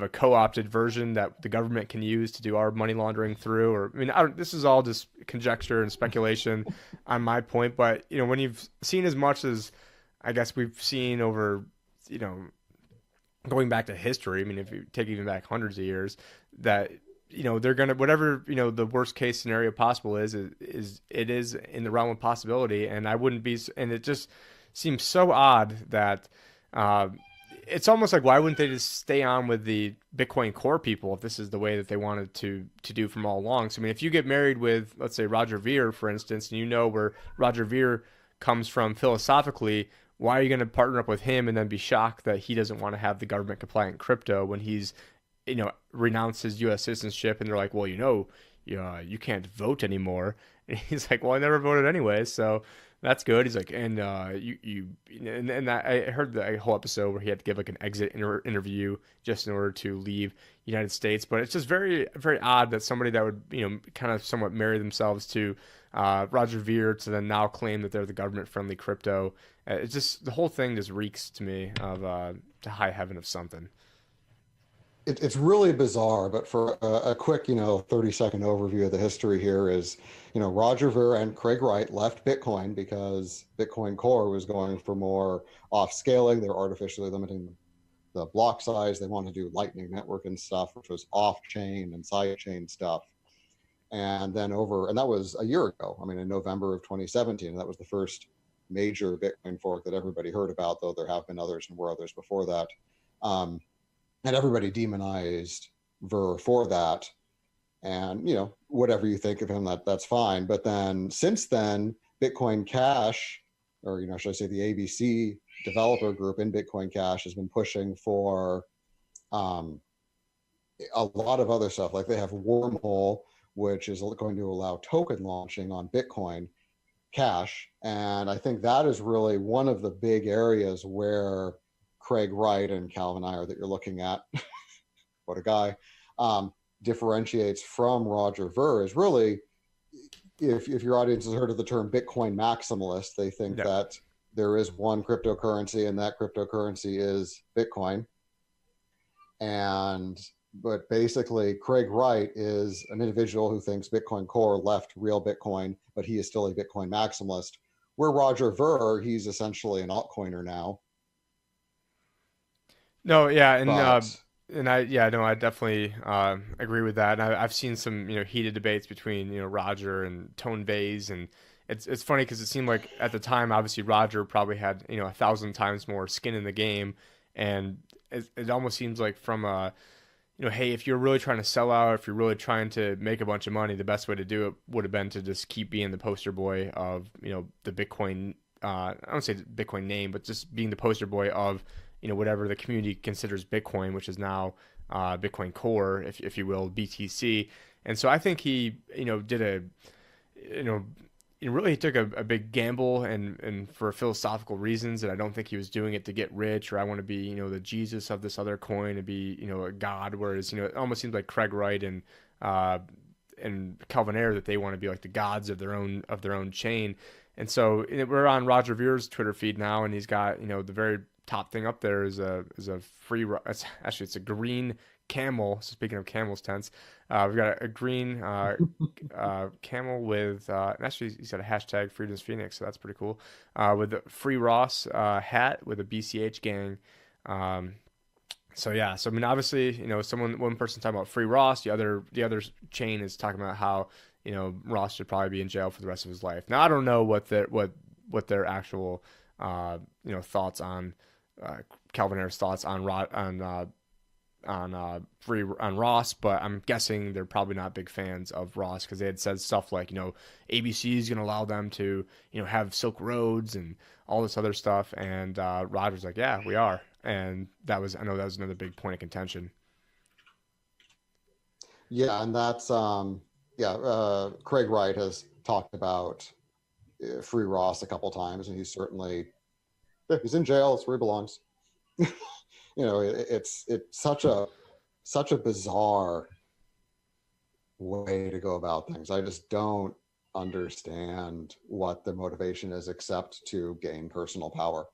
a co-opted version that the government can use to do our money laundering through. Or I mean, this is all just conjecture and speculation on my point, but when you've seen as much as I guess we've seen over, you know, going back to history, I mean, if you take even back hundreds of years, that they're gonna whatever the worst case scenario possible is it is in the realm of possibility, and I wouldn't be, and it just seems so odd that uh, it's almost like why wouldn't they just stay on with the Bitcoin core people if this is the way that they wanted to do from all along? So I mean, if you get married with, let's say, Roger Ver, for instance, and where Roger Ver comes from philosophically, why are you going to partner up with him and then be shocked that he doesn't want to have the government compliant crypto when he's, renounced his U.S. citizenship, and they're like, well, you can't vote anymore. And he's like, well, I never voted anyway, so that's good. He's like, and I heard the whole episode where he had to give like an exit interview just in order to leave United States. But it's just very, very odd that somebody that would, kind of somewhat marry themselves to Roger Ver to then now claim that they're the government friendly crypto. It's just, the whole thing just reeks to me of the high heaven of something. it's really bizarre, but for a quick, 30-second overview of the history here is, Roger Ver and Craig Wright left Bitcoin because Bitcoin Core was going for more off scaling. They were artificially limiting the block size. They wanted to do Lightning Network and stuff, which was off chain and side chain stuff. And then and that was a year ago. I mean, in November of 2017, that was the first major Bitcoin fork that everybody heard about, though there have been others and were others before that. Um, and everybody demonized Ver for that. And whatever you think of him, that's fine. But then since then, Bitcoin Cash, or should I say the ABC developer group in Bitcoin Cash, has been pushing for um, a lot of other stuff. Like they have Wormhole, which is going to allow token launching on Bitcoin Cash, and I think that is really one of the big areas where Craig Wright and Calvin Ayre that you're looking at, what a guy, differentiates from Roger Ver is really, if your audience has heard of the term Bitcoin maximalist, they think No. that there is one cryptocurrency and that cryptocurrency is Bitcoin. But basically, Craig Wright is an individual who thinks Bitcoin Core left real Bitcoin, but he is still a Bitcoin maximalist. Where Roger Ver, he's essentially an altcoiner now. No, yeah, But I definitely agree with that. And I've seen some heated debates between Roger and Tone Vays, and it's funny because it seemed like at the time, obviously Roger probably had 1,000 times more skin in the game, and it almost seems like from a hey, if you're really trying to sell out, if you're really trying to make a bunch of money, the best way to do it would have been to just keep being the poster boy of the Bitcoin. I don't say the Bitcoin name, but just being the poster boy of whatever the community considers Bitcoin, which is now Bitcoin Core, if you will, BTC. And so I think he did a you know he really took a big gamble, and for philosophical reasons, and I don't think he was doing it to get rich, or I want to be the Jesus of this other coin, to be a god. Whereas it almost seems like Craig Wright and Calvin Ayre, that they want to be like the gods of their own chain. And so we're on Roger Ver's Twitter feed now, and he's got the very top thing up there is a free. It's a green camel. So speaking of camels tents, we've got a green camel with and actually he's got a hashtag Freedom's Phoenix, so that's pretty cool. With the Free Ross hat with a BCH gang. So yeah, so I mean, obviously, one person talking about Free Ross, the other chain is talking about how Ross should probably be in jail for the rest of his life. Now I don't know what their actual thoughts on Calvin Ayre's thoughts on free on Ross, but I'm guessing they're probably not big fans of Ross because they had said stuff like, ABC is going to allow them to, have Silk Roads and all this other stuff. And Roger's like, yeah, we are. And I know that was another big point of contention. Yeah, and that's Craig Wright has talked about Free Ross a couple times, and he's in jail. It's where he belongs. It's such a bizarre way to go about things. I just don't understand what the motivation is except to gain personal power.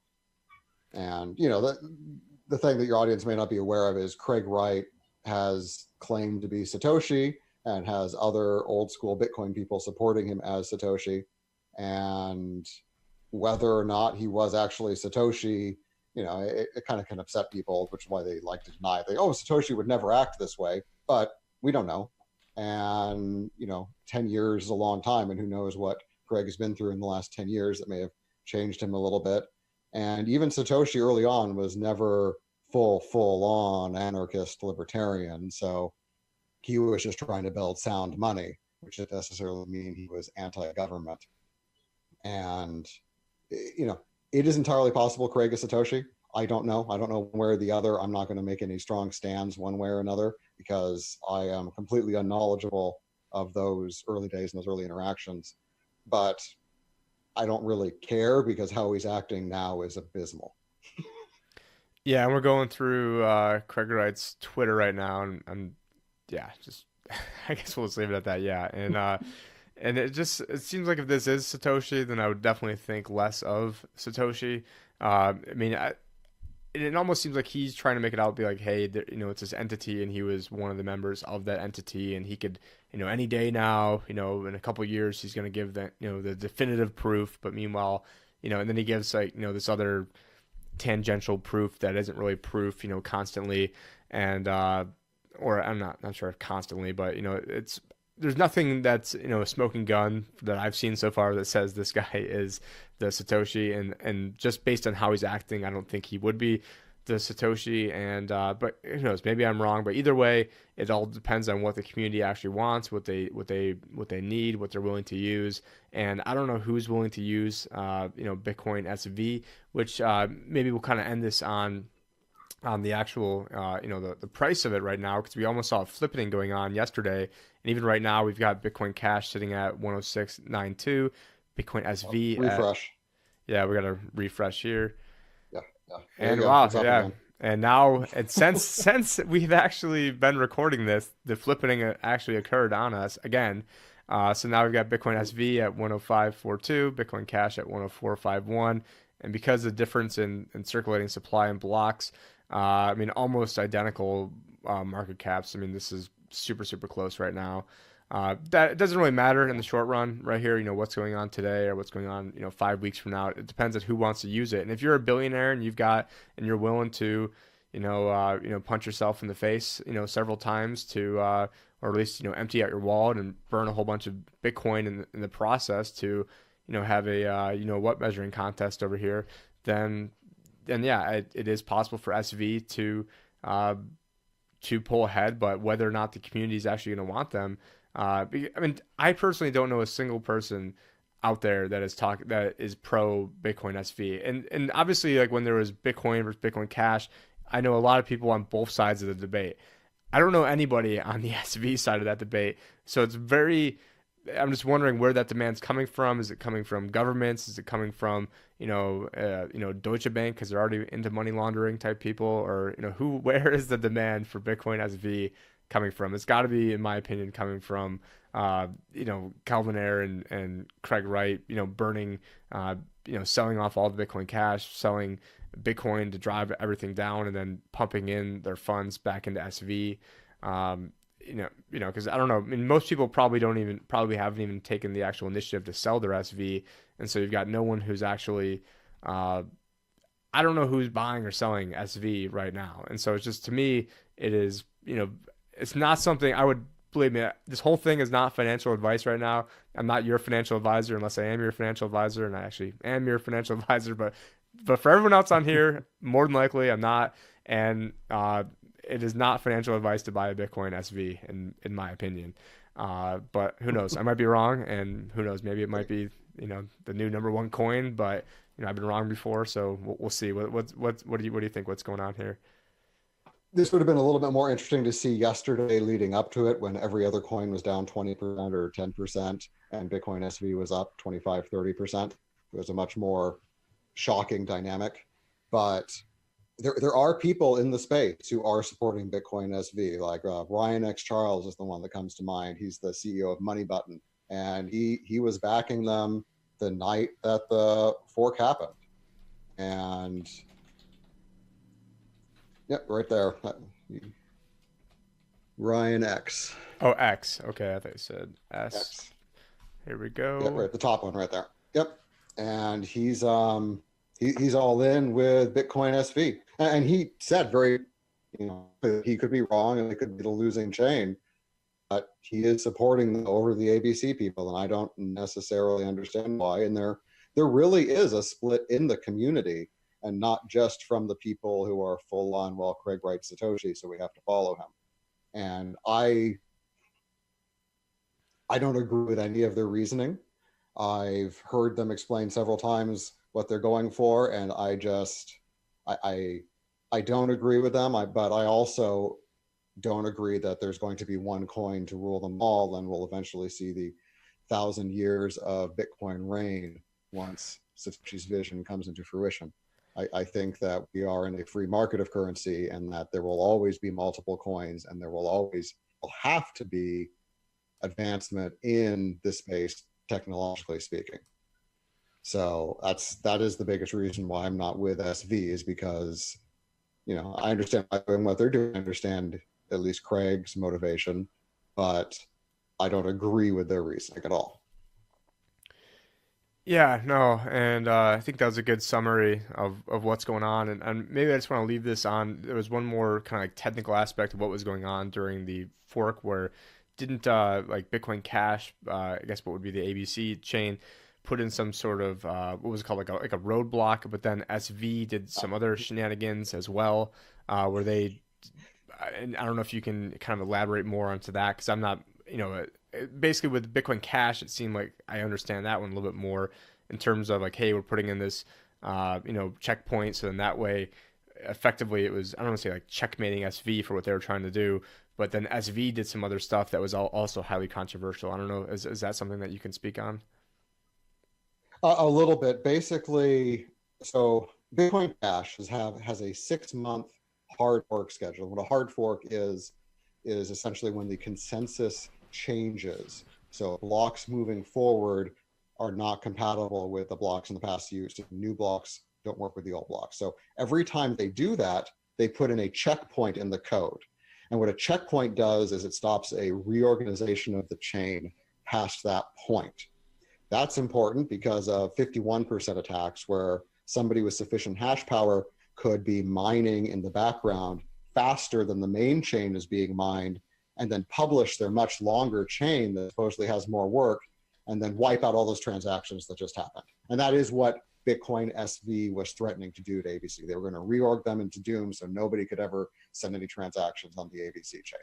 And the thing that your audience may not be aware of is Craig Wright has claimed to be Satoshi and has other old school Bitcoin people supporting him as Satoshi. And whether or not he was actually Satoshi, it kind of can upset people, which is why they like to deny it. Satoshi would never act this way, but we don't know. And 10 years is a long time, and who knows what Greg has been through in the last 10 years that may have changed him a little bit. And even Satoshi early on was never full on anarchist libertarian. So he was just trying to build sound money, which didn't necessarily mean he was anti-government. And it is entirely possible Craig is Satoshi. I don't know one way or the other. I'm not going to make any strong stands one way or another because I am completely unknowledgeable of those early days and those early interactions. But I don't really care because how he's acting now is abysmal. Yeah, and we're going through Craig Wright's Twitter right now, and yeah, just I guess we'll just leave it at that. Yeah, and it seems like if this is Satoshi, then I would definitely think less of Satoshi. I mean, it almost seems like he's trying to make it out, be like, hey, it's this entity, and he was one of the members of that entity, and he could, any day now, in a couple of years, he's going to give that, the definitive proof. But meanwhile, and then he gives like, this other tangential proof that isn't really proof, constantly, and or I'm not sure if constantly, but there's nothing that's a smoking gun that I've seen so far that says this guy is the Satoshi, and just based on how he's acting, I don't think he would be the Satoshi. And but who knows? Maybe I'm wrong. But either way, it all depends on what the community actually wants, what they need, what they're willing to use. And I don't know who's willing to use Bitcoin SV, which maybe we'll kind of end this on the actual, the price of it right now, because we almost saw a flipping going on yesterday. And even right now, we've got Bitcoin Cash sitting at 106.92, Bitcoin SV refresh. Yeah, we got to refresh here. Yeah. And wow, yeah. Again. And now, and since we've actually been recording this, the flipping actually occurred on us again. So now we've got Bitcoin SV at 105.42, Bitcoin Cash at 104.51. And because of the difference in circulating supply and blocks, almost identical market caps. I mean, this is super, super close right now. That it doesn't really matter in the short run right here, what's going on today or what's going on, 5 weeks from now. It depends on who wants to use it. And if you're a billionaire and you're willing to, punch yourself in the face, several times to, or at least, empty out your wallet and burn a whole bunch of Bitcoin in the process to, have a, what measuring contest over here, then yeah, it is possible for SV to pull ahead. But whether or not the community is actually going to want them, I personally don't know a single person out there that is pro Bitcoin SV. And obviously, like when there was Bitcoin versus Bitcoin Cash, I know a lot of people on both sides of the debate. I don't know anybody on the SV side of that debate. So I'm just wondering where that demand's coming from. Is it coming from governments? Is it coming from, Deutsche Bank because they're already into money laundering type people? Or, where is the demand for Bitcoin SV coming from? It's got to be, in my opinion, coming from, Calvin Ayre and Craig Wright, burning, selling off all the Bitcoin Cash, selling Bitcoin to drive everything down, and then pumping in their funds back into SV. Because I don't know. I mean, most people probably haven't even taken the actual initiative to sell their SV, and so you've got no one who's actually, I don't know who's buying or selling SV right now, and so it's just, to me, it is, it's not something I would, believe me. This whole thing is not financial advice right now. I'm not your financial advisor unless I am your financial advisor, and I actually am your financial advisor, but for everyone else on here, more than likely I'm not, and it is not financial advice to buy a Bitcoin SV, in my opinion. But who knows? I might be wrong, and who knows? Maybe it might be, the new number one coin. But I've been wrong before, so we'll see. What do you think? What's going on here? This would have been a little bit more interesting to see yesterday leading up to it when every other coin was down 20% or 10% and Bitcoin SV was up 25, 30%. It was a much more shocking dynamic. But there are people in the space who are supporting Bitcoin SV, like Ryan X. Charles is the one that comes to mind. He's the CEO of Money Button, and he was backing them the night that the fork happened. And yep, right there. Ryan X. Oh, X. Okay, I thought you said S. X. Here we Yeah, go. right, the top one right there. Yep. And he's all in with Bitcoin SV. And he said very, he could be wrong and it could be the losing chain, but he is supporting over the ABC people, and I don't necessarily understand why. And there really is a split in the community, and not just from the people who are full on, well, Craig writes Satoshi, so we have to follow him. And I don't agree with any of their reasoning. I've heard them explain several times what they're going for, and I don't agree with them. But I also don't agree that there's going to be one coin to rule them all, and we'll eventually see the 1,000 years of Bitcoin reign once Satoshi's vision comes into fruition. I think that we are in a free market of currency, and that there will always be multiple coins, and there will have to be advancement in this space, technologically speaking. So that is the biggest reason why I'm not with SV, is because, I understand what they're doing. I understand at least Craig's motivation, but I don't agree with their reasoning at all. Yeah, no, and I think that was a good summary of what's going on. And maybe I just want to leave this on. There was one more kind of like technical aspect of what was going on during the fork, where didn't like Bitcoin Cash, I guess what would be the ABC chain, put in some sort of what was it called, like a roadblock, but then SV did some other shenanigans as well, where they, and I don't know if you can kind of elaborate more onto that, because I'm not, basically with Bitcoin Cash, it seemed like I understand that one a little bit more in terms of like, hey, we're putting in this, checkpoint. So then that way, effectively, it was, I don't want to say like checkmating SV for what they were trying to do, but then SV did some other stuff that was also highly controversial. I don't know. Is that something that you can speak on? A little bit. Basically, so Bitcoin Cash has a 6-month hard fork schedule. What a hard fork is essentially when the consensus changes. So blocks moving forward are not compatible with the blocks in the past used. New blocks don't work with the old blocks. So every time they do that, they put in a checkpoint in the code. And what a checkpoint does is it stops a reorganization of the chain past that point. That's important because of 51% attacks where somebody with sufficient hash power could be mining in the background faster than the main chain is being mined, and then publish their much longer chain that supposedly has more work, and then wipe out all those transactions that just happened. And that is what Bitcoin SV was threatening to do to ABC. They were going to reorg them into Doom so nobody could ever send any transactions on the ABC chain.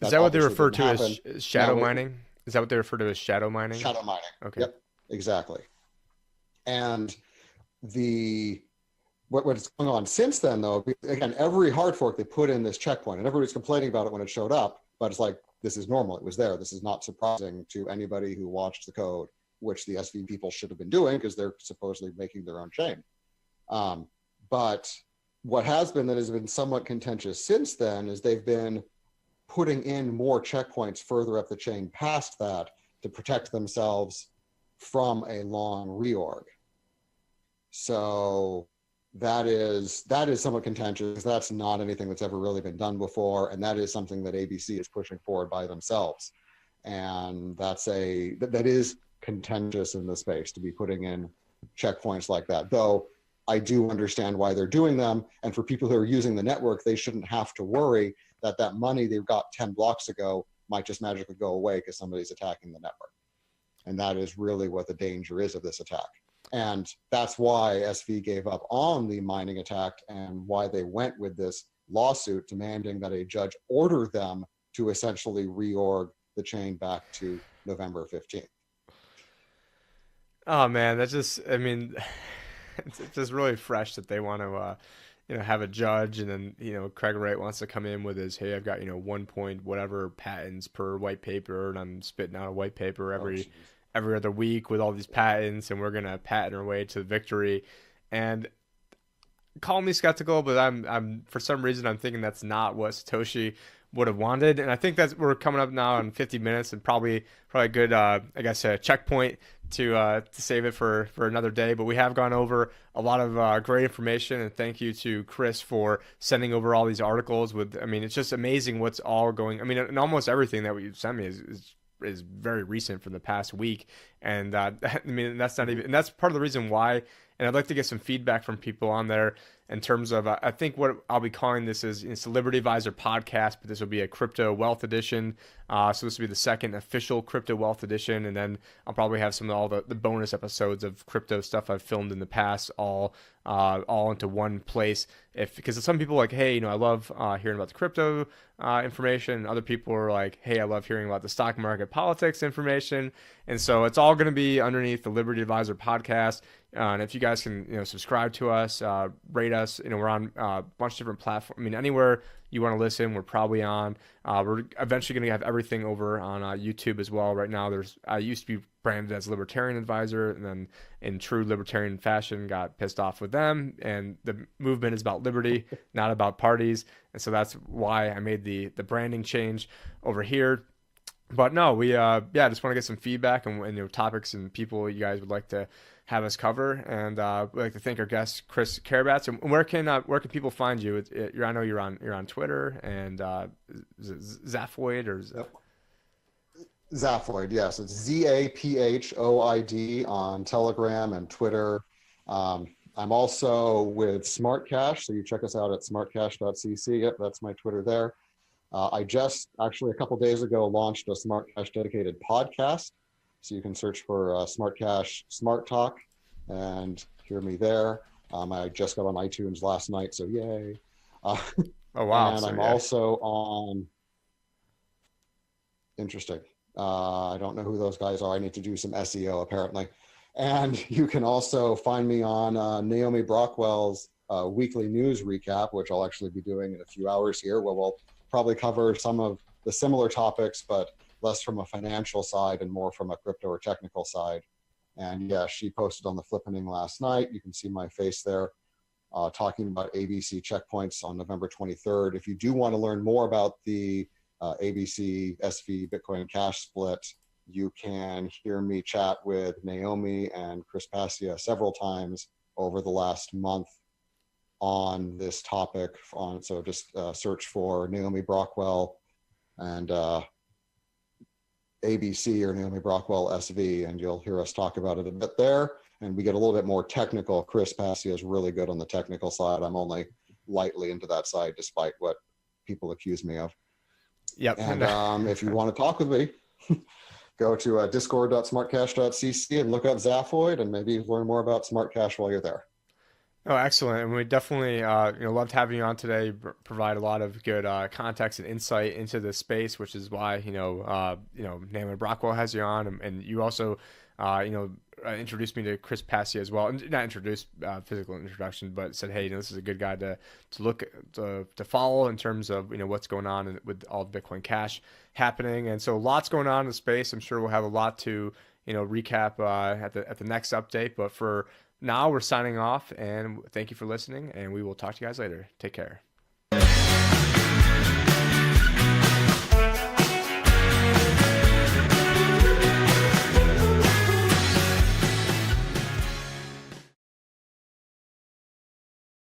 Is that what they refer to as shadow mining? Is that what they refer to as shadow mining? Shadow mining. Okay. Yep, exactly. And what's going on since then, though, again, every hard fork they put in this checkpoint, and everybody's complaining about it when it showed up, but it's like, this is normal. It was there. This is not surprising to anybody who watched the code, which the SV people should have been doing because they're supposedly making their own chain. But what has been somewhat contentious since then is they've been putting in more checkpoints further up the chain past that to protect themselves from a long reorg. So that is somewhat contentious. That's not anything that's ever really been done before, and that is something that ABC is pushing forward by themselves. And that is contentious in the space to be putting in checkpoints like that. Though I do understand why they're doing them, and for people who are using the network, they shouldn't have to worry that money they got 10 blocks ago might just magically go away because somebody's attacking the network. And that is really what the danger is of this attack. And that's why SV gave up on the mining attack and why they went with this lawsuit demanding that a judge order them to essentially reorg the chain back to November 15th. Oh man, that's just, I mean, it's just really fresh that they want to, have a judge, and then, Craig Wright wants to come in with his, hey, I've got, 1 point whatever patents per white paper, and I'm spitting out a white paper Oh, every other week with all these patents, and we're gonna patent our way to victory. And call me skeptical, but I'm for some reason I'm thinking that's not what Satoshi would have wanted, and I think that's we're coming up now in 50 minutes, and probably a good I guess a checkpoint to save it for another day. But we have gone over a lot of great information, and thank you to Chris for sending over all these articles. I mean, it's just amazing what's all going. I mean, and almost everything that you sent me is very recent from the past week, and I mean that's not even, and that's part of the reason why. And I'd like to get some feedback from people on there in terms of, I think what I'll be calling this is, it's the Liberty Advisor podcast, but this will be a crypto wealth edition. So this will be the second official crypto wealth edition. And then I'll probably have some of all the bonus episodes of crypto stuff I've filmed in the past, all into one place. Because some people are like, hey, I love hearing about the crypto information. Other people are like, hey, I love hearing about the stock market politics information. And so it's all going to be underneath the Liberty Advisor podcast. And if you guys can, subscribe to us, rate us, we're on a bunch of different platforms. I mean, anywhere you want to listen, we're probably on. We're eventually going to have everything over on YouTube as well. Right now, I used to be branded as Libertarian Advisor, and then in true libertarian fashion, got pissed off with them. And the movement is about liberty, not about parties. And so that's why I made the branding change over here. But no, we just want to get some feedback and topics and people you guys would like to have us cover, and we'd like to thank our guest Chris Karabats. And where can people find you? I know you're on Twitter and Zaphoid or Yep. Zaphoid, yes, it's ZAPHOID on Telegram and Twitter. I'm also with Smart Cash, so you check us out at smartcash.cc. Yep, that's my Twitter there. I just actually a couple days ago launched a Smart Cash dedicated podcast. So you can search for Smart Cash Smart Talk and hear me there. I just got on iTunes last night, so yay. Oh, wow. And so, I'm yeah. also on, interesting. I don't know who those guys are. I need to do some SEO apparently. And you can also find me on Naomi Brockwell's weekly news recap, which I'll actually be doing in a few hours here, where we'll probably cover some of the similar topics, but less from a financial side and more from a crypto or technical side. And yeah, she posted on the Flippening last night. You can see my face there talking about ABC checkpoints on November 23rd. If you do want to learn more about the ABC SV Bitcoin Cash split, you can hear me chat with Naomi and Chris Passia several times over the last month on this topic. So just search for Naomi Brockwell and ABC or Naomi Brockwell SV, and you'll hear us talk about it a bit there. And we get a little bit more technical. Chris Passia is really good on the technical side. I'm only lightly into that side, despite what people accuse me of. Yep. And if you want to talk with me, go to discord.smartcash.cc and look up Zaphoid, and maybe learn more about Smart Cash while you're there. Oh, excellent. And we definitely, loved having you on today. Provide a lot of good context and insight into this space, which is why, Naomi Brockwell has you on. And you also, introduced me to Chris Passia as well. And not introduced, physical introduction, but said, hey, this is a good guy to look to follow in terms of, what's going on with all the Bitcoin Cash happening. And so lots going on in the space. I'm sure we'll have a lot to, recap at the next update. But for now, we're signing off, and thank you for listening, and we will talk to you guys later. Take care.